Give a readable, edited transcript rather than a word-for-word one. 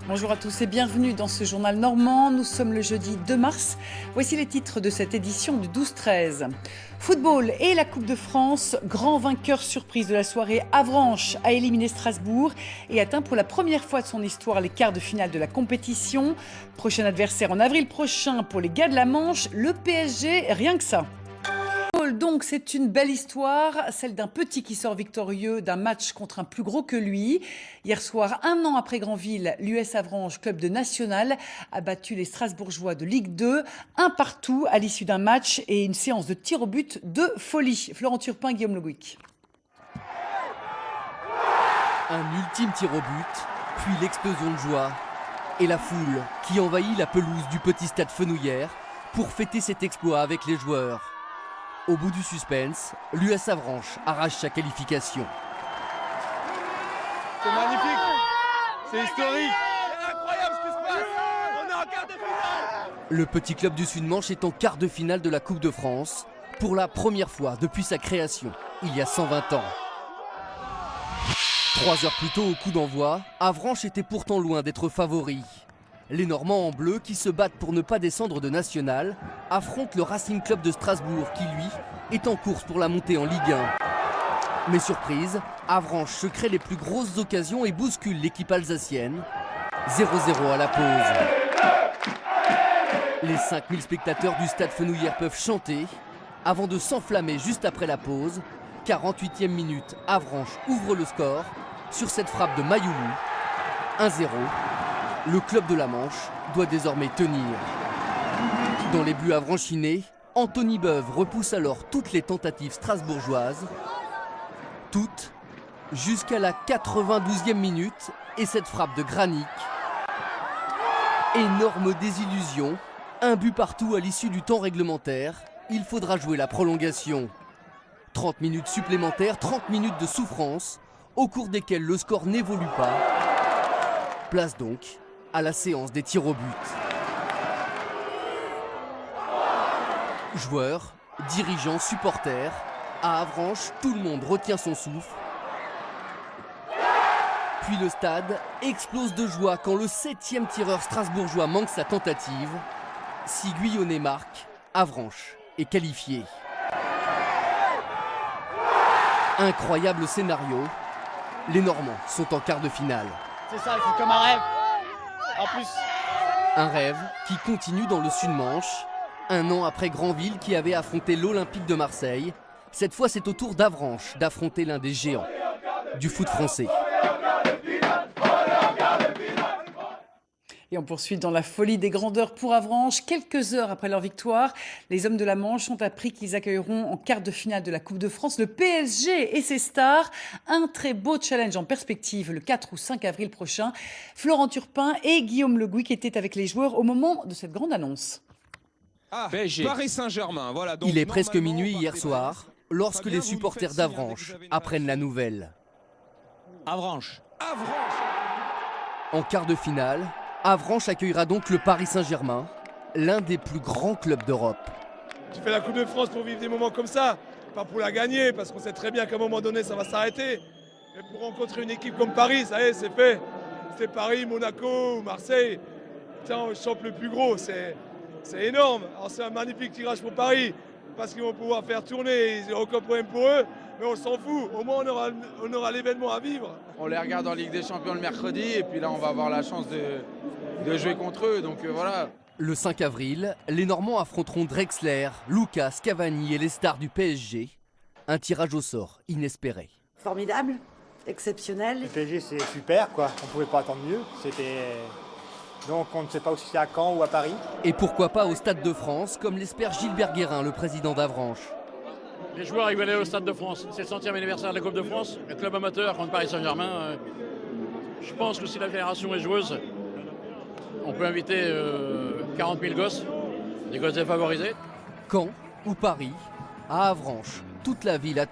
Bonjour à tous et bienvenue dans ce journal normand. Nous sommes le jeudi 2 mars. Voici les titres de cette édition du 12-13. Football et la Coupe de France. Grand vainqueur surprise de la soirée, Avranches a éliminé Strasbourg et atteint pour la première fois de son histoire les quarts de finale de la compétition. Prochain adversaire en avril prochain pour les gars de la Manche, le PSG, rien que ça. Donc c'est une belle histoire, celle d'un petit qui sort victorieux d'un match contre un plus gros que lui. Hier soir, un an après Granville, l'US Avranches, club de national, a battu les Strasbourgeois de Ligue 2, un partout à l'issue d'un match et une séance de tir au but de folie. Florent Turpin, Guillaume Le Gouic. Un ultime tir au but, puis l'explosion de joie et la foule qui envahit la pelouse du petit stade Fenouillère pour fêter cet exploit avec les joueurs. Au bout du suspense, l'US Avranches arrache sa qualification. C'est magnifique, c'est historique, c'est incroyable ce qui se passe, on est en quart de finale. Le petit club du Sud-Manche est en quart de finale de la Coupe de France pour la première fois depuis sa création, il y a 120 ans. 3 heures plus tôt au coup d'envoi, Avranches était pourtant loin d'être favori. Les Normands en bleu, qui se battent pour ne pas descendre de national, affrontent le Racing Club de Strasbourg qui, lui, est en course pour la montée en Ligue 1. Mais surprise, Avranches se crée les plus grosses occasions et bouscule l'équipe alsacienne. 0-0 à la pause. Les 5000 spectateurs du stade Fenouillère peuvent chanter avant de s'enflammer juste après la pause. 48e minute, Avranches ouvre le score sur cette frappe de Mayoulou. 1-0. Le club de la Manche doit désormais tenir. Dans les buts avranchinés, Anthony Beuve repousse alors toutes les tentatives strasbourgeoises. Toutes, jusqu'à la 92e minute et cette frappe de Granic. Énorme désillusion, un but partout à l'issue du temps réglementaire. Il faudra jouer la prolongation. 30 minutes supplémentaires, 30 minutes de souffrance, au cours desquelles le score n'évolue pas. Place donc à la séance des tirs au but. Joueurs, dirigeants, supporters, à Avranches, tout le monde retient son souffle. Puis le stade explose de joie quand le 7e tireur strasbourgeois manque sa tentative. Si Guyonnet marque, Avranches est qualifié. Incroyable scénario, les Normands sont en quart de finale. C'est ça, c'est comme un rêve. En plus, Un rêve qui continue dans le Sud-Manche. Un an après Granville qui avait affronté l'Olympique de Marseille. Cette fois, c'est au tour d'Avranches d'affronter l'un des géants du foot français. Et on poursuit dans la folie des grandeurs pour Avranches. Quelques heures après leur victoire, les hommes de la Manche ont appris qu'ils accueilleront en quart de finale de la Coupe de France le PSG et ses stars. Un très beau challenge en perspective le 4 ou 5 avril prochain. Florent Turpin et Guillaume Le Gouic étaient avec les joueurs au moment de cette grande annonce. PSG. Paris Saint-Germain, voilà. Donc Il est presque normalement, minuit on va hier préparer. soir lorsque Fabien, les vous nous supporters faites signe, d'Avranches dès que vous avez une apprennent la nouvelle. Avranches. Avranches. En quart de finale, Avranches accueillera donc le Paris Saint-Germain, l'un des plus grands clubs d'Europe. tu fais la Coupe de France pour vivre des moments comme ça, pas pour la gagner, parce qu'on sait très bien qu'à un moment donné ça va s'arrêter. Mais pour rencontrer une équipe comme Paris, ça y est, c'est fait. C'est Paris, Monaco, Marseille. Tiens, on chope le plus gros, c'est énorme. Alors c'est un magnifique tirage pour Paris, parce qu'ils vont pouvoir faire tourner, il n'y a aucun problème pour eux, mais on s'en fout, au moins on aura l'événement à vivre. On les regarde en Ligue des Champions le mercredi et puis là on va avoir la chance de jouer contre eux. Donc voilà. Le 5 avril, les Normands affronteront Drexler, Lucas, Cavani et les stars du PSG. Un tirage au sort inespéré. Formidable, exceptionnel. Le PSG c'est super quoi, on pouvait pas attendre mieux. Donc on ne sait pas aussi c'est à Caen ou à Paris. Et pourquoi pas au Stade de France, comme l'espère Gilbert Guérin, le président d'Avranches. Les joueurs ils veulent aller au Stade de France. C'est le 100e anniversaire de la Coupe de France. Le club amateur contre Paris Saint-Germain. Je pense que si la fédération est joueuse, on peut inviter 40 000 gosses, des gosses défavorisés. Caen ou Paris, à Avranches, toute la ville attend